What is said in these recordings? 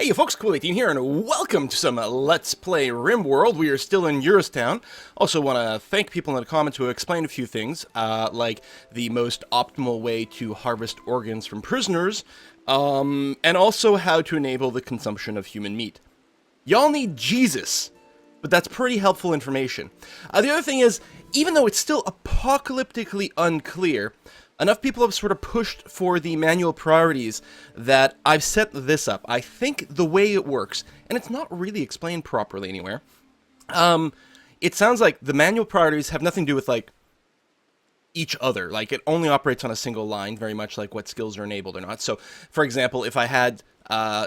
Hey you folks, Cool18 here, and welcome to some Let's Play RimWorld. We are still in Urist. Also want to thank people in the comments who explained a few things, like the most optimal way to harvest organs from prisoners, and also how to enable the consumption of human meat. Y'all need Jesus, but that's pretty helpful information. The other thing is, even though it's still apocalyptically unclear, enough people have sort of pushed for the manual priorities that I've set this up. I think the way it works, and it's not really explained properly anywhere, it sounds like the manual priorities have nothing to do with, like, each other. Like, it only operates on a single line, very much like what skills are enabled or not. So, for example, if I had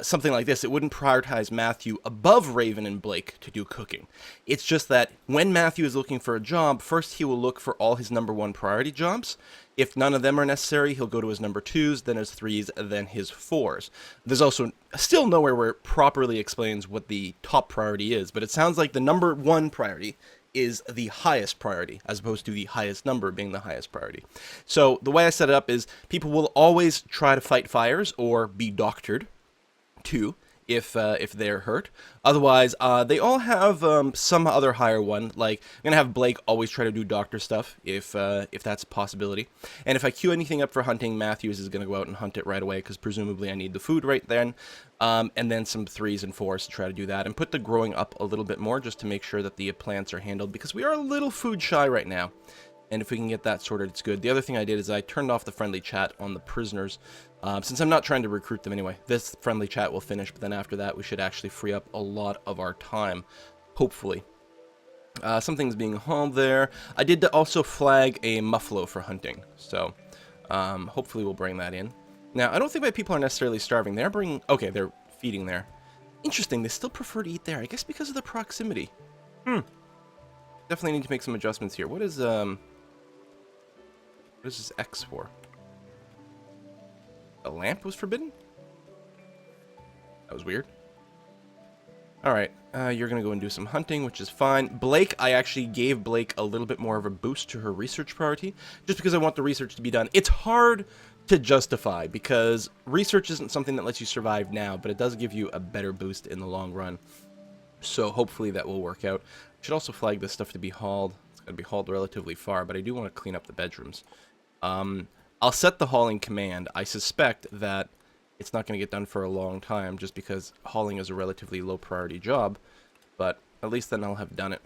something like this, it wouldn't prioritize Matthew above Raven and Blake to do cooking. It's just that when Matthew is looking for a job, first he will look for all his #1 priority jobs. If none of them are necessary, he'll go to his #2s, then his 3s, then his 4s. There's also still nowhere where it properly explains what the top priority is, but it sounds like the #1 priority is the highest priority, as opposed to the highest number being the highest priority. So the way I set it up is people will always try to fight fires or be doctored, too, if they're hurt. Otherwise, they all have some other higher one. Like, I'm gonna have Blake always try to do doctor stuff if that's a possibility. And if I queue anything up for hunting, Matthews is gonna go out and hunt it right away because presumably I need the food right then. And then some 3s and 4s to try to do that, and put the growing up a little bit more just to make sure that the plants are handled, because we are a little food shy right now. And if we can get that sorted, it's good. The other thing I did is I turned off the friendly chat on the prisoners, since I'm not trying to recruit them anyway. This friendly chat will finish, but then after that we should actually free up a lot of our time, hopefully. Something's being hauled there. I did also flag a muffalo for hunting, so hopefully we'll bring that in. Now, I don't think my people are necessarily starving. They're bringing... Okay, they're feeding there. Interesting, they still prefer to eat there, I guess because of the proximity. Definitely need to make some adjustments here. What is this X for? A lamp was forbidden? That was weird. Alright, you're gonna go and do some hunting, which is fine. Blake, I actually gave Blake a little bit more of a boost to her research priority, just because I want the research to be done. It's hard to justify, because research isn't something that lets you survive now, but it does give you a better boost in the long run. So hopefully that will work out. I should also flag this stuff to be hauled. It's got to be hauled relatively far, but I do want to clean up the bedrooms. I'll set the hauling command. I suspect that it's not going to get done for a long time, just because hauling is a relatively low priority job, but at least then I'll have done it.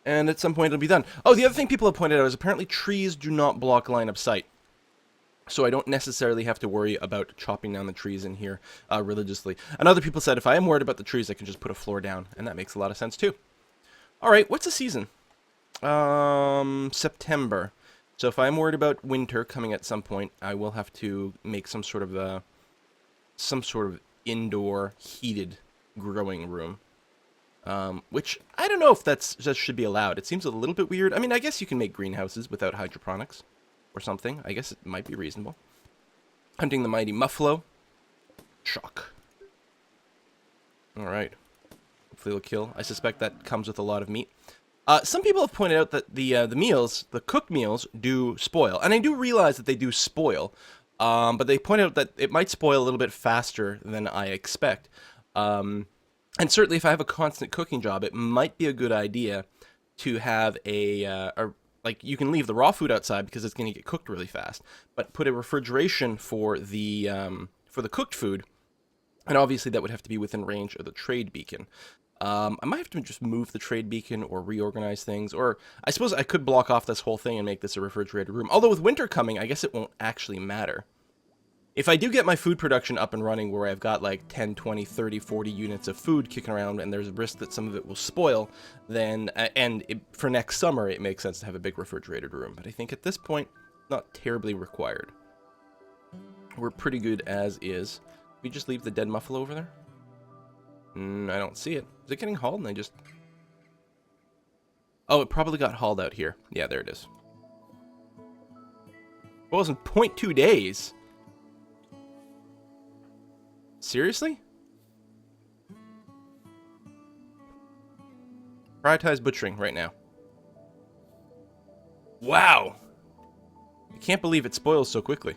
And at some point it'll be done. Oh, the other thing people have pointed out is apparently trees do not block line of sight. So I don't necessarily have to worry about chopping down the trees in here religiously. And other people said if I am worried about the trees, I can just put a floor down, and that makes a lot of sense too. Alright, what's the season? September. So if I'm worried about winter coming at some point, I will have to make some sort of indoor heated growing room. Which, I don't know if that should be allowed. It seems a little bit weird. I mean, I guess you can make greenhouses without hydroponics or something. I guess it might be reasonable. Hunting the mighty muffalo. Shock. Alright. Hopefully it'll kill. I suspect that comes with a lot of meat. Some people have pointed out that the cooked meals do spoil. And I do realize that they do spoil. But they point out that it might spoil a little bit faster than I expect. And certainly if I have a constant cooking job, it might be a good idea to have like, you can leave the raw food outside because it's going to get cooked really fast. But put a refrigeration for the cooked food. And obviously that would have to be within range of the trade beacon. I might have to just move the trade beacon or reorganize things, or I suppose I could block off this whole thing and make this a refrigerated room. Although with winter coming, I guess it won't actually matter. If I do get my food production up and running where I've got like 10, 20, 30, 40 units of food kicking around and there's a risk that some of it will spoil, then, for next summer, it makes sense to have a big refrigerated room. But I think at this point, not terribly required. We're pretty good as is. We just leave the dead muffalo over there? I don't see it. Is it getting hauled and I just... Oh, it probably got hauled out here. Yeah, there it is. Well, it was in 0.2 days. Seriously? Prioritize butchering right now. Wow! I can't believe it spoils so quickly.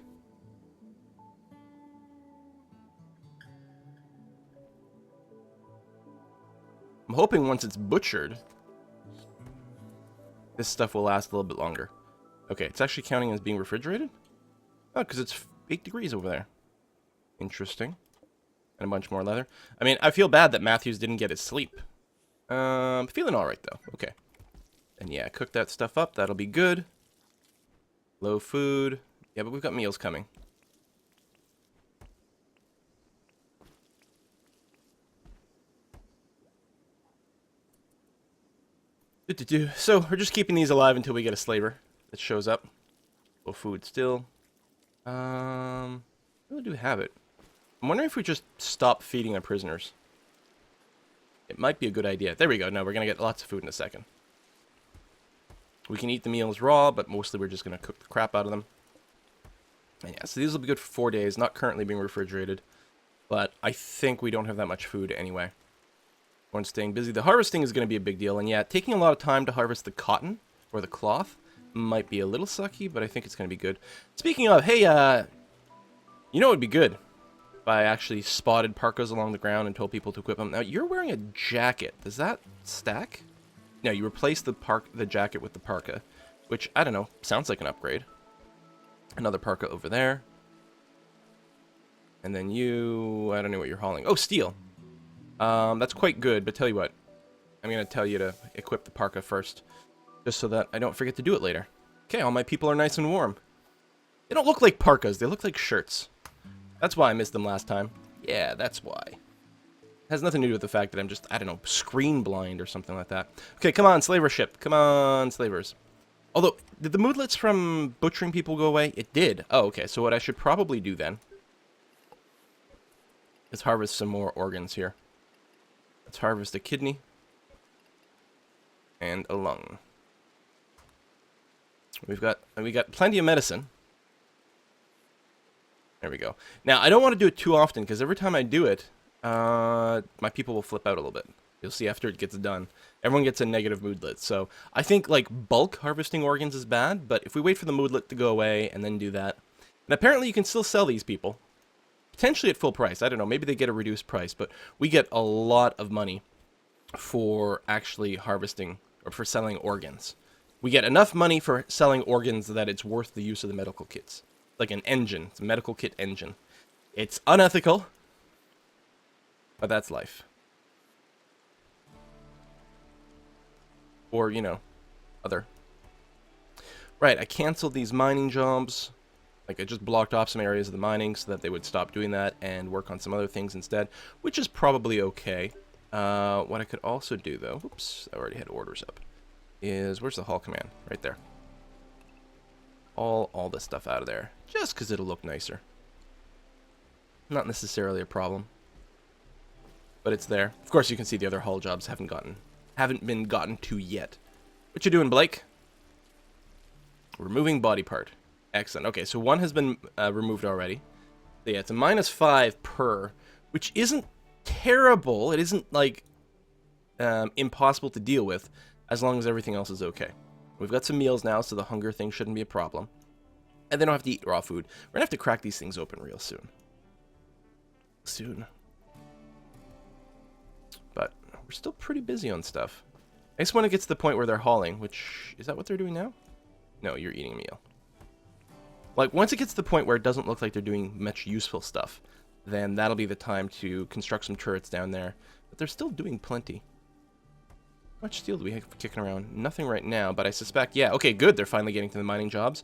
I'm hoping once it's butchered, this stuff will last a little bit longer. Okay, it's actually counting as being refrigerated? Oh, because it's 8 degrees over there. Interesting. And a bunch more leather. I mean, I feel bad that Matthews didn't get his sleep. Feeling alright, though. Okay. And yeah, cook that stuff up. That'll be good. Low food. Yeah, but we've got meals coming. So, we're just keeping these alive until we get a slaver that shows up. Low food still. Really do have it. I'm wondering if we just stop feeding our prisoners. It might be a good idea. There we go. No, we're going to get lots of food in a second. We can eat the meals raw, but mostly we're just going to cook the crap out of them. And yeah, so these will be good for 4 days, not currently being refrigerated. But I think we don't have that much food anyway. Everyone's staying busy. The harvesting is going to be a big deal. And yeah, taking a lot of time to harvest the cotton or the cloth might be a little sucky, but I think it's going to be good. Speaking of, hey, you know what would be good? If I actually spotted parkas along the ground and told people to equip them. Now, you're wearing a jacket. Does that stack? No, you replace the jacket with the parka, which, I don't know, sounds like an upgrade. Another parka over there. And then you... I don't know what you're hauling. Oh, steel. That's quite good, but tell you what. I'm going to tell you to equip the parka first, just so that I don't forget to do it later. Okay, all my people are nice and warm. They don't look like parkas, they look like shirts. That's why I missed them last time. Yeah, that's why. It has nothing to do with the fact that I'm just, I don't know, screen blind or something like that. Okay, come on, slaver ship. Come on, slavers. Although, did the moodlets from butchering people go away? It did. Oh, okay, so what I should probably do then is harvest some more organs here. Let's harvest a kidney. And a lung. We got plenty of medicine. There we go. Now, I don't want to do it too often, because every time I do it, my people will flip out a little bit. You'll see after it gets done. Everyone gets a negative moodlet. So, I think, like, bulk harvesting organs is bad, but if we wait for the moodlet to go away and then do that... And apparently you can still sell these people. Potentially at full price. I don't know. Maybe they get a reduced price, but we get a lot of money for actually harvesting, or for selling organs. We get enough money for selling organs that it's worth the use of the medical kits. Like an engine. It's a medical kit engine. It's unethical, but that's life. Or, you know, other. Right, I canceled these mining jobs. Like, I just blocked off some areas of the mining so that they would stop doing that and work on some other things instead, which is probably okay. What I could also do, though, oops, I already had orders up, is, where's the haul command? Right there. All this stuff out of there, just because it'll look nicer. Not necessarily a problem, but it's there. Of course, you can see the other haul jobs haven't been gotten to yet. What you doing, Blake? Removing body part. Excellent. Okay, so one has been removed already. So yeah, it's a -5 per, which isn't terrible. It isn't, like, impossible to deal with, as long as everything else is okay. We've got some meals now, so the hunger thing shouldn't be a problem. And they don't have to eat raw food. We're gonna have to crack these things open real soon. But we're still pretty busy on stuff. I guess when it gets to the point where they're hauling, which, is that what they're doing now? No, you're eating a meal. Like, once it gets to the point where it doesn't look like they're doing much useful stuff, then that'll be the time to construct some turrets down there. But they're still doing plenty. How much steel do we have kicking around? Nothing right now, but I suspect... Yeah, okay, good. They're finally getting to the mining jobs.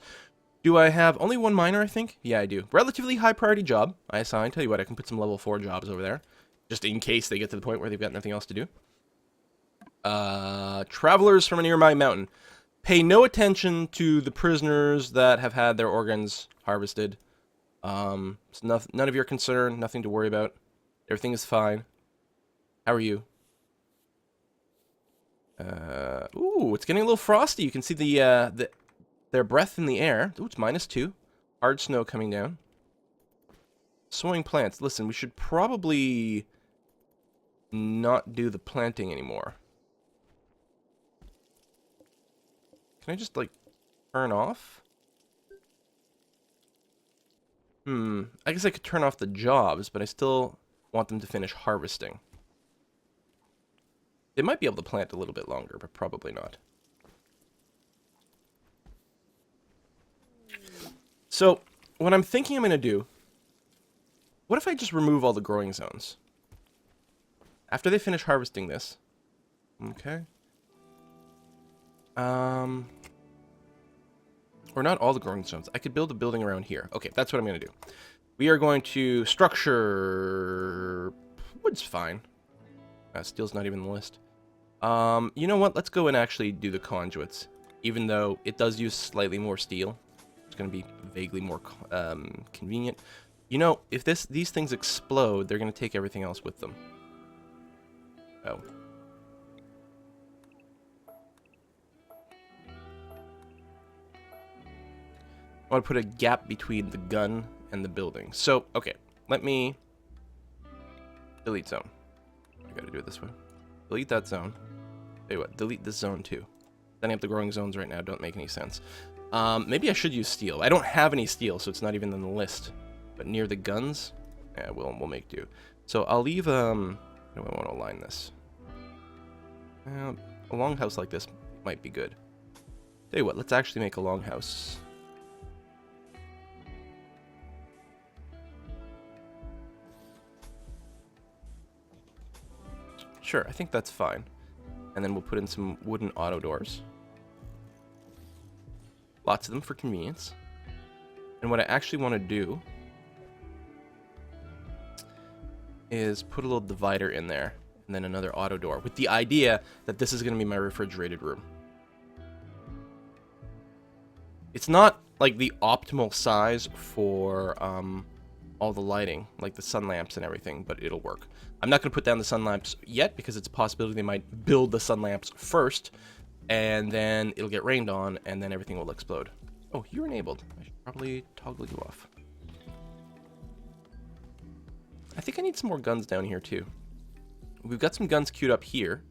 Do I have only one miner, I think? Yeah, I do. Relatively high priority job, I assign. Tell you what, I can put some level 4 jobs over there. Just in case they get to the point where they've got nothing else to do. Travelers from a nearby mountain. Pay no attention to the prisoners that have had their organs harvested. It's none of your concern, nothing to worry about. Everything is fine. How are you? Ooh, it's getting a little frosty. You can see their breath in the air. Ooh, it's -2. Hard snow coming down. Sowing plants. Listen, we should probably not do the planting anymore. Can I just, like, turn off? I guess I could turn off the jobs, but I still want them to finish harvesting. They might be able to plant a little bit longer, but probably not. So, what I'm thinking I'm going to do... What if I just remove all the growing zones? After they finish harvesting this... Okay. Or not all the growing zones. I could build a building around here. Okay, that's what I'm going to do. We are going to structure... Wood's fine. Steel's not even on the list. You know what? Let's go and actually do the conduits. Even though it does use slightly more steel. It's going to be vaguely more convenient. You know, if these things explode, they're going to take everything else with them. Oh. I want to put a gap between the gun and the building. So, okay, let me delete zone. I gotta do it this way. Delete that zone. Tell you what, delete this zone too. Setting up the growing zones right now don't make any sense. Maybe I should use steel. I don't have any steel, so it's not even on the list. But near the guns, yeah, we'll make do. So I'll leave, I don't want to align this. A longhouse like this might be good. Tell you what, let's actually make a longhouse. Sure, I think that's fine. And then we'll put in some wooden auto doors. Lots of them for convenience. And what I actually want to do is put a little divider in there and then another auto door with the idea that this is going to be my refrigerated room. It's not like the optimal size for all the lighting, like the sun lamps and everything, but it'll work. I'm not going to put down the sun lamps yet because it's a possibility they might build the sun lamps first, and then it'll get rained on, and then everything will explode. Oh, you're enabled. I should probably toggle you off. I think I need some more guns down here, too. We've got some guns queued up here.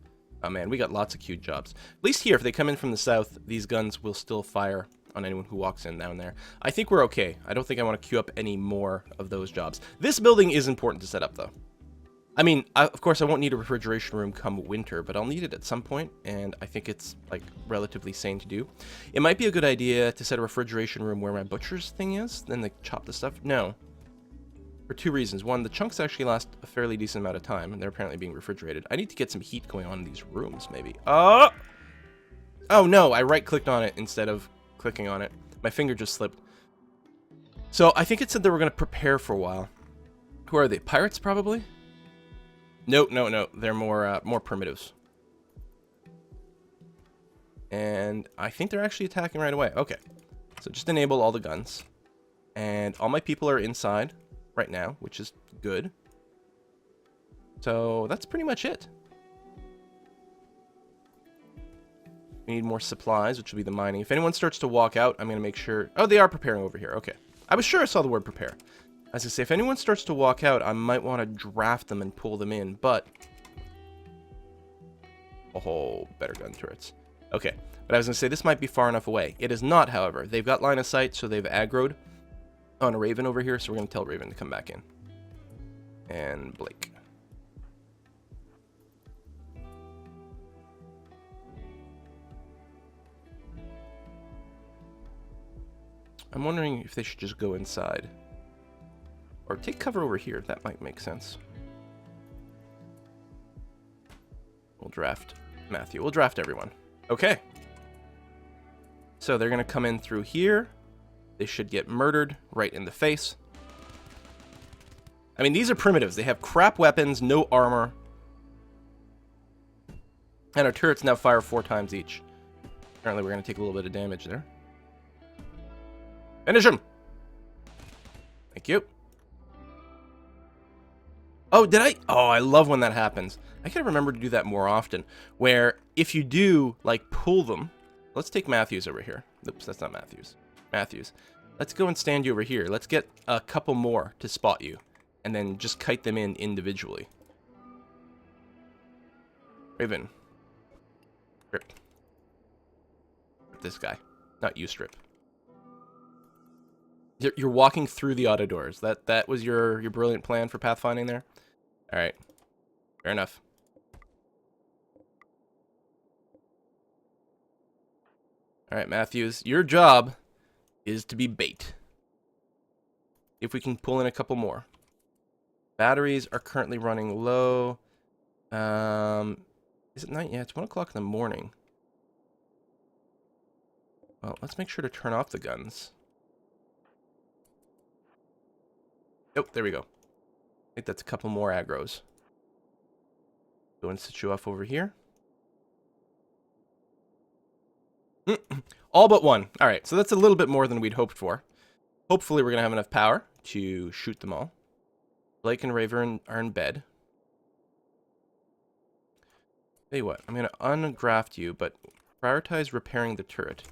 Oh, man, we got lots of queued jobs. At least here, if they come in from the south, these guns will still fire on anyone who walks in down there. I think we're okay. I don't think I want to queue up any more of those jobs. This building is important to set up, though. I mean, of course, I won't need a refrigeration room come winter, but I'll need it at some point, and I think it's, like, relatively sane to do. It might be a good idea to set a refrigeration room where my butcher's thing is, then they chop the stuff. No. For two reasons. One, the chunks actually last a fairly decent amount of time, and they're apparently being refrigerated. I need to get some heat going on in these rooms, maybe. Oh! Oh, no, I right-clicked on it instead of clicking on it. My finger just slipped. So, I think it said they were going to prepare for a while. Who are they? Pirates, probably? No, no, no. They're more primitives. And I think they're actually attacking right away. Okay. So just enable all the guns. And all my people are inside right now, which is good. So that's pretty much it. We need more supplies, which will be the mining. If anyone starts to walk out, I'm going to make sure... Oh, they are preparing over here. Okay. I was sure I saw the word prepare. As I say, if anyone starts to walk out, I might want to draft them and pull them in, but... Oh, better gun turrets. Okay, but I was going to say, this might be far enough away. It is not, however. They've got line of sight, so they've aggroed on a Raven over here, so we're going to tell Raven to come back in. And Blake. I'm wondering if they should just go inside. Or take cover over here. That might make sense. We'll draft Matthew. We'll draft everyone. Okay. So they're going to come in through here. They should get murdered right in the face. I mean, these are primitives. They have crap weapons, no armor. And our turrets now fire 4 times each. Apparently we're going to take a little bit of damage there. Finish him! Thank you. Oh, did I? Oh, I love when that happens. I gotta remember to do that more often. Where if you do, like, pull them. Let's take Matthews over here. Oops, that's not Matthews. Matthews. Let's go and stand you over here. Let's get a couple more to spot you. And then just kite them in individually. Raven. Strip. This guy. Not you, Strip. You're walking through the auto doors. That was your brilliant plan for pathfinding there? Alright. Fair enough. Alright, Matthews, your job is to be bait. If we can pull in a couple more. Batteries are currently running low. Is it night? Yeah, it's 1 o'clock in the morning. Well, let's make sure to turn off the guns. Oh, there we go. I think that's a couple more aggros. Go and sit you off over here. All but one. Alright, so that's a little bit more than we'd hoped for. Hopefully we're going to have enough power to shoot them all. Blake and Raven are in bed. Tell you what, I'm going to ungraft you, but prioritize repairing the turret.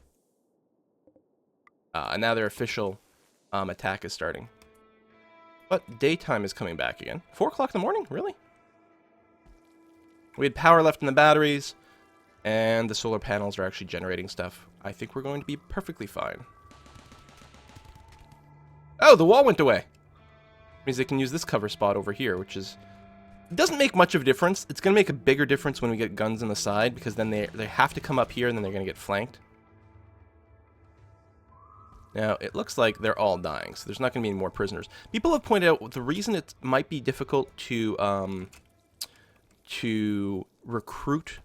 And now their official attack is starting. But daytime is coming back again. 4 o'clock in the morning? Really? We had power left in the batteries, and the solar panels are actually generating stuff. I think we're going to be perfectly fine. Oh, the wall went away. Means they can use this cover spot over here, which is... It doesn't make much of a difference. It's going to make a bigger difference when we get guns on the side, because then they have to come up here, and then they're going to get flanked. Now, it looks like they're all dying, so there's not going to be any more prisoners. People have pointed out the reason it might be difficult to recruit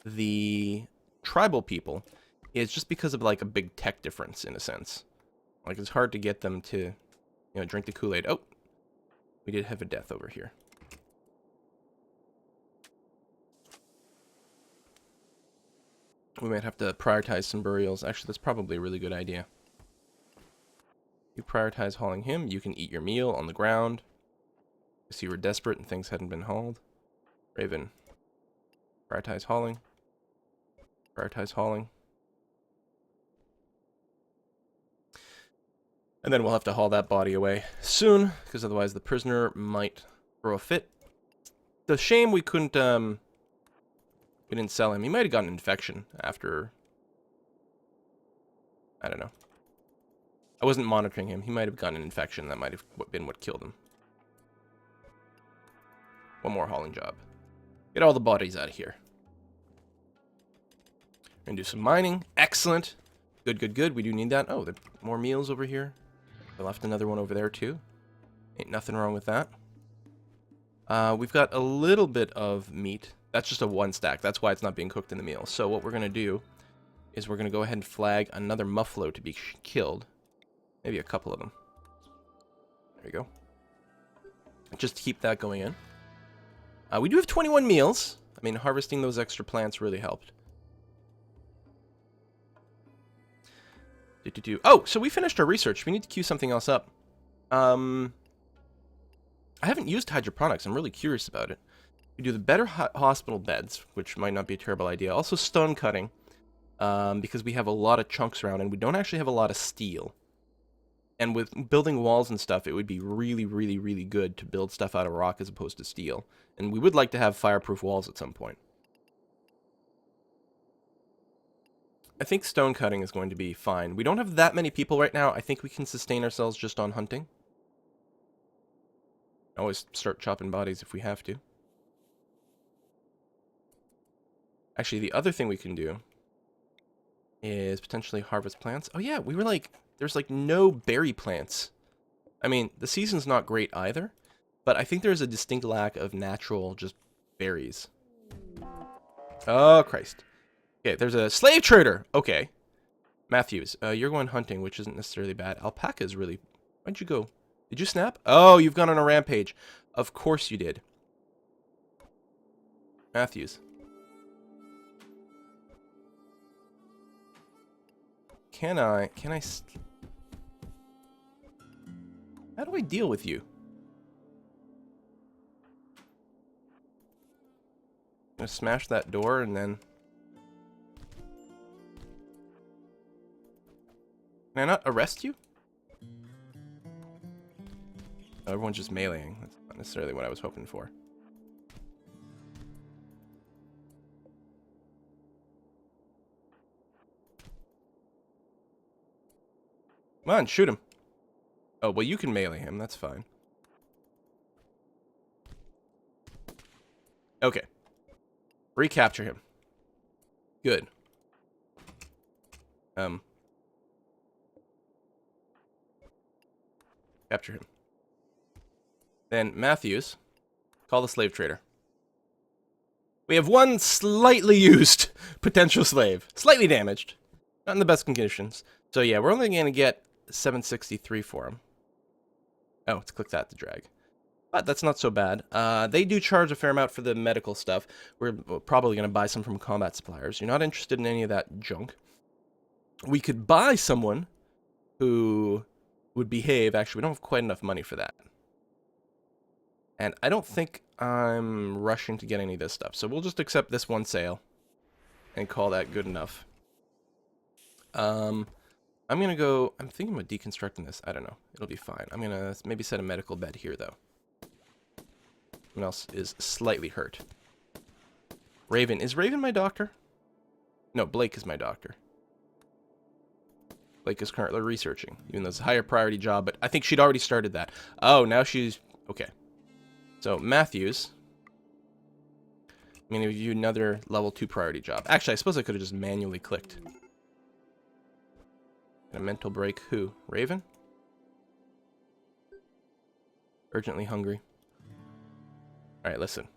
the tribal people is just because of, like, a big tech difference, in a sense. Like, it's hard to get them to, you know, drink the Kool-Aid. Oh, we did have a death over here. We might have to prioritize some burials. Actually, that's probably a really good idea. You prioritize hauling him. You can eat your meal on the ground. Because you were desperate and things hadn't been hauled. Raven. Prioritize hauling. Prioritize hauling. And then we'll have to haul that body away soon, because otherwise the prisoner might throw a fit. It's a shame we couldn't, we didn't sell him. He might have gotten an infection after... I don't know. I wasn't monitoring him. He might have gotten an infection. That might have been what killed him. One more hauling job. Get all the bodies out of here. We're gonna do some mining. Excellent. Good, good, good. We do need that. Oh, there are more meals over here. I left another one over there, too. Ain't nothing wrong with that. We've got a little bit of meat. That's just a 1 stack. That's why it's not being cooked in the meal. So what we're going to do is we're going to go ahead and flag another muffalo to be killed. Maybe a couple of them. There we go. Just keep that going in. We do have 21 meals. I mean, harvesting those extra plants really helped. Oh, so we finished our research. We need to queue something else up. I haven't used hydroponics. I'm really curious about it. We do the better hospital beds, which might not be a terrible idea. Also stone cutting, because we have a lot of chunks around, and we don't actually have a lot of steel. And with building walls and stuff, it would be really, really, really good to build stuff out of rock as opposed to steel. And we would like to have fireproof walls at some point. I think stone cutting is going to be fine. We don't have that many people right now. I think we can sustain ourselves just on hunting. Always start chopping bodies if we have to. Actually, the other thing we can do is potentially harvest plants. Oh yeah, we were like, there's like no berry plants. I mean, the season's not great either, but I think there's a distinct lack of natural just berries. Oh, Christ. Okay, there's a slave trader. Okay. Matthews, you're going hunting, which isn't necessarily bad. Alpaca is really... Where'd you go? Did you snap? Oh, you've gone on a rampage. Of course you did. Matthews. Can I... How do I deal with you? I'm gonna smash that door and then... Can I not arrest you? Oh, everyone's just meleeing. That's not necessarily what I was hoping for. Come on, shoot him. Oh, well, you can melee him. That's fine. Okay. Recapture him. Good. Capture him. Then Matthews, call the slave trader. We have one slightly used potential slave. Slightly damaged. Not in the best conditions. So yeah, we're only going to get 763 for him. Oh, let's click that to drag. But that's not so bad. They do charge a fair amount for the medical stuff. We're probably going to buy some from combat suppliers. You're not interested in any of that junk. We could buy someone who would behave. Actually, we don't have quite enough money for that. And I don't think I'm rushing to get any of this stuff. So we'll just accept this one sale and call that good enough. I'm going to go... I'm thinking about deconstructing this. I don't know. It'll be fine. I'm going to maybe set a medical bed here, though. Someone else is slightly hurt. Raven. Is Raven my doctor? No, Blake is my doctor. Blake is currently researching, even though it's a higher priority job, but I think she'd already started that. Oh, now she's... Okay. So, Matthews. I'm going to give you another level 2 priority job. Actually, I suppose I could have just manually clicked. A mental break. Who? Raven? Urgently hungry. Alright, listen.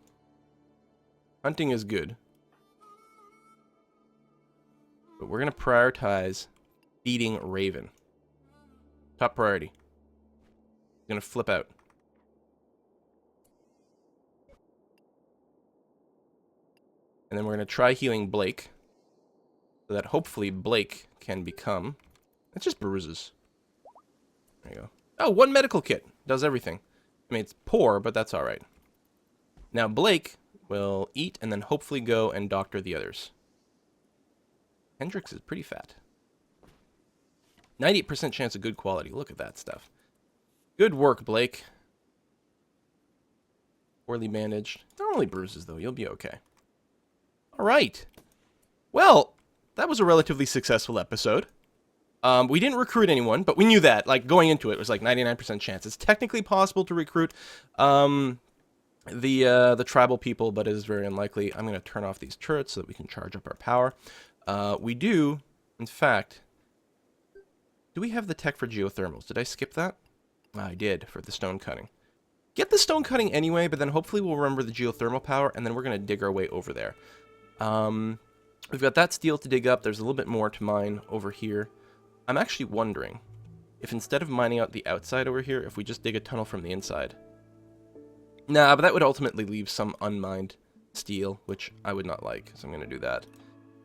Hunting is good. But we're going to prioritize feeding Raven. Top priority. He's going to flip out. And then we're going to try healing Blake. So that hopefully Blake can become... It's just bruises. There you go. Oh, one medical kit. Does everything. I mean, it's poor, but that's alright. Now, Blake will eat and then hopefully go and doctor the others. Hendrix is pretty fat. 98% chance of good quality. Look at that stuff. Good work, Blake. Poorly bandaged. They're only bruises, though. You'll be okay. Alright. Well, that was a relatively successful episode. We didn't recruit anyone, but we knew that. Like, going into it was like 99% chance. It's technically possible to recruit the tribal people, but it is very unlikely. I'm going to turn off these turrets so that we can charge up our power. We do, in fact... Do we have the tech for geothermals? Did I skip that? I did, for the stone cutting. Get the stone cutting anyway, but then hopefully we'll remember the geothermal power, and then we're going to dig our way over there. We've got that steel to dig up. There's a little bit more to mine over here. I'm actually wondering if instead of mining out the outside over here, if we just dig a tunnel from the inside. Nah, but that would ultimately leave some unmined steel, which I would not like, so I'm going to do that.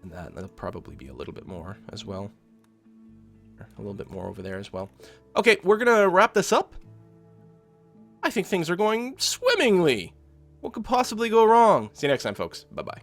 And that'll probably be a little bit more as well. A little bit more over there as well. Okay, we're going to wrap this up. I think things are going swimmingly. What could possibly go wrong? See you next time, folks. Bye-bye.